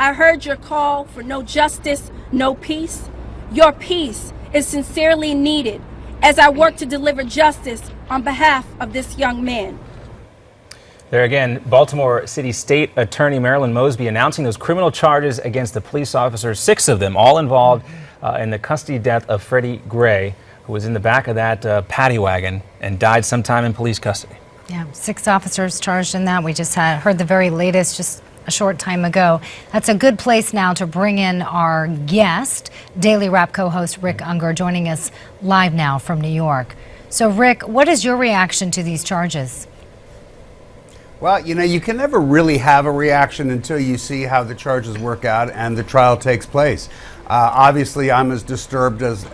I heard your call for no justice, no peace. Your peace is sincerely needed as I work to deliver justice on behalf of this young man. There again, Baltimore City State Attorney Marilyn Mosby announcing those criminal charges against the police officers, 6 of them, all involved in the custody death of Freddie Gray, who was in the back of that paddy wagon and died sometime in police custody. Yeah, 6 officers charged in that. We just heard the very latest just a short time ago. That's a good place now to bring in our guest, Daily Wrap co-host Rick Ungar, joining us live now from New York. So Rick, what is your reaction to these charges? Well, you know, you can never really have a reaction until you see how the charges work out and the trial takes place. Obviously, I'm as disturbed as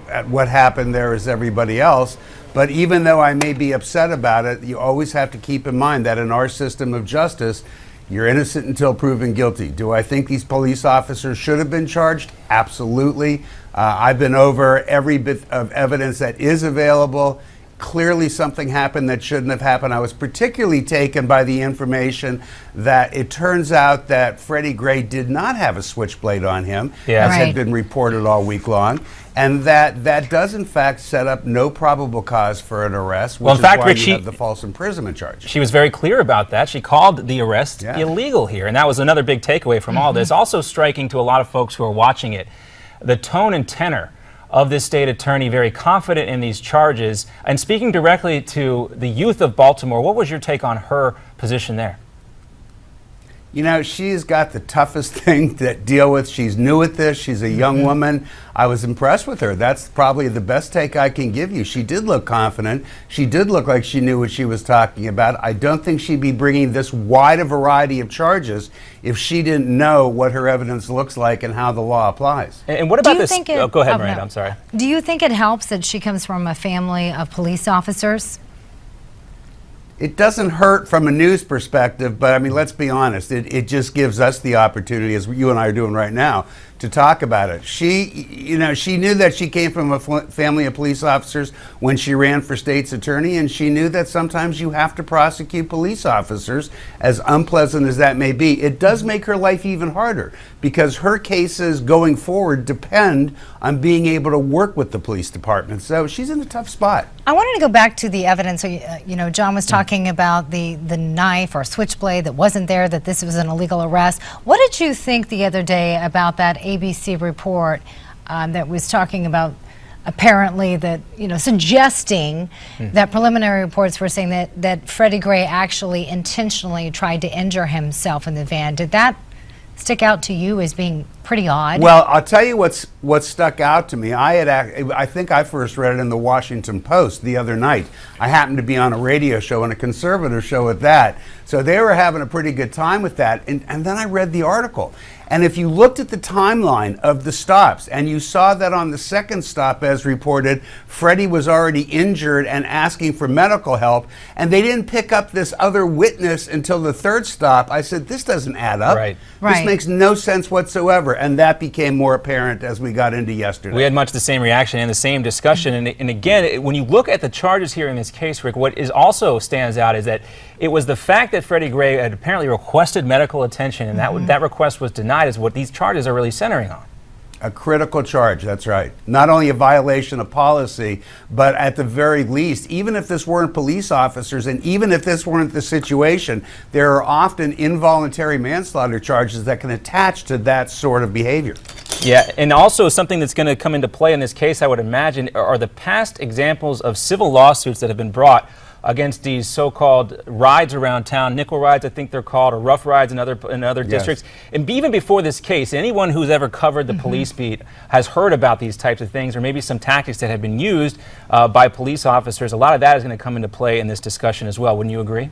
at what happened there as everybody else. But even though I may be upset about it, you always have to keep in mind that in our system of justice, you're innocent until proven guilty. Do I think these police officers should have been charged? Absolutely. I've been over every bit of evidence that is available. Clearly something happened that shouldn't have happened. I was particularly taken by the information that it turns out that Freddie Gray did not have a switchblade on him, as had been reported all week long, and that does in fact set up no probable cause for an arrest, which is why you have the false imprisonment charge. She was very clear about that. She called the arrest illegal here, and that was another big takeaway from all this. Also striking to a lot of folks who are watching it, the tone and tenor of this state attorney, very confident in these charges. And speaking directly to the youth of Baltimore, what was your take on her position there? You know, she's got the toughest thing to deal with. She's new at this. She's a young woman. I was impressed with her. That's probably the best take I can give you. She did look confident. She did look like she knew what she was talking about. I don't think she'd be bringing this wide a variety of charges if she didn't know what her evidence looks like and how the law applies. And what about this? Go ahead, Miranda. I'm sorry. Do you think it helps that she comes from a family of police officers? It doesn't hurt from a news perspective, but I mean, let's be honest. It just gives us the opportunity, as you and I are doing right now, to talk about it. She knew that she came from a family of police officers when she ran for state's attorney, and she knew that sometimes you have to prosecute police officers, as unpleasant as that may be. It does make her life even harder because her cases going forward depend on being able to work with the police department. So she's in a tough spot. I wanted to go back to the evidence. So, John was talking about the knife or switchblade that wasn't there, that this was an illegal arrest. What did you think the other day about that ABC report that was talking about apparently that, suggesting that preliminary reports were saying that Freddie Gray actually intentionally tried to injure himself in the van? Did that stick out to you as being pretty odd? Well, I'll tell you what stuck out to me. I think I first read it in the Washington Post the other night. I happened to be on a radio show, and a conservative show at that. So they were having a pretty good time with that. And then I read the article. And if you looked at the timeline of the stops and you saw that on the second stop, as reported, Freddie was already injured and asking for medical help, and they didn't pick up this other witness until the third stop, I said, this doesn't add up. This makes no sense whatsoever. And that became more apparent as we got into yesterday. We had much the same reaction and the same discussion. And again, when you look at the charges here in this case, Rick, what is also stands out is that it was the fact that Freddie Gray had apparently requested medical attention, and that request was denied, is what these charges are really centering on. A critical charge, that's right. Not only a violation of policy, but at the very least, even if this weren't police officers and even if this weren't the situation, there are often involuntary manslaughter charges that can attach to that sort of behavior. Yeah, and also something that's going to come into play in this case, I would imagine, are the past examples of civil lawsuits that have been brought against these so-called rides around town, nickel rides, I think they're called, or rough rides in other districts. And even before this case, anyone who's ever covered the police beat has heard about these types of things, or maybe some tactics that have been used by police officers. A lot of that is going to come into play in this discussion as well. Wouldn't you agree?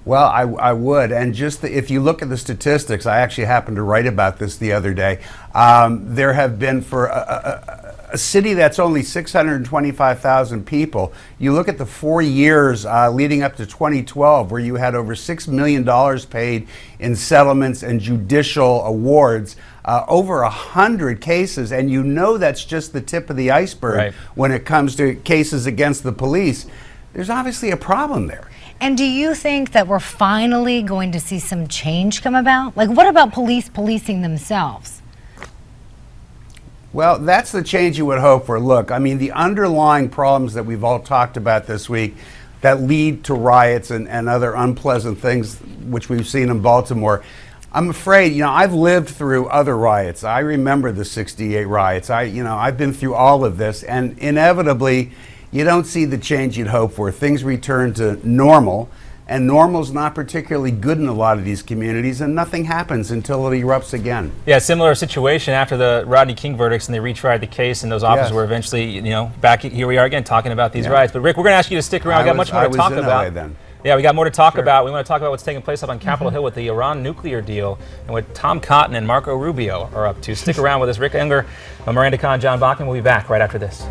Well, I would. And just if you look at the statistics, I actually happened to write about this the other day. There have been, for a city that's only 625,000 people, you look at the 4 years leading up to 2012, where you had over $6 million paid in settlements and judicial awards, over 100 cases, and that's just the tip of the iceberg when it comes to cases against the police. There's obviously a problem there. And do you think that we're finally going to see some change come about? Like, what about police policing themselves? Well, that's the change you would hope for. Look, I mean, the underlying problems that we've all talked about this week that lead to riots and other unpleasant things, which we've seen in Baltimore, I'm afraid, I've lived through other riots. I remember the '68 riots. I've been through all of this, and inevitably, you don't see the change you'd hope for. Things return to normal, and normal's not particularly good in a lot of these communities, and nothing happens until it erupts again. Yeah, similar situation after the Rodney King verdicts, and they retried the case, and those officers were eventually, back here we are again talking about these riots. But Rick, we're going to ask you to stick around. We got much more to talk about. LA then. Yeah, we got more to talk about. We want to talk about what's taking place up on Capitol Hill with the Iran nuclear deal and what Tom Cotton and Marco Rubio are up to. Stick around with us. Rick Ungar, Miranda Khan, John Bachman. We'll be back right after this.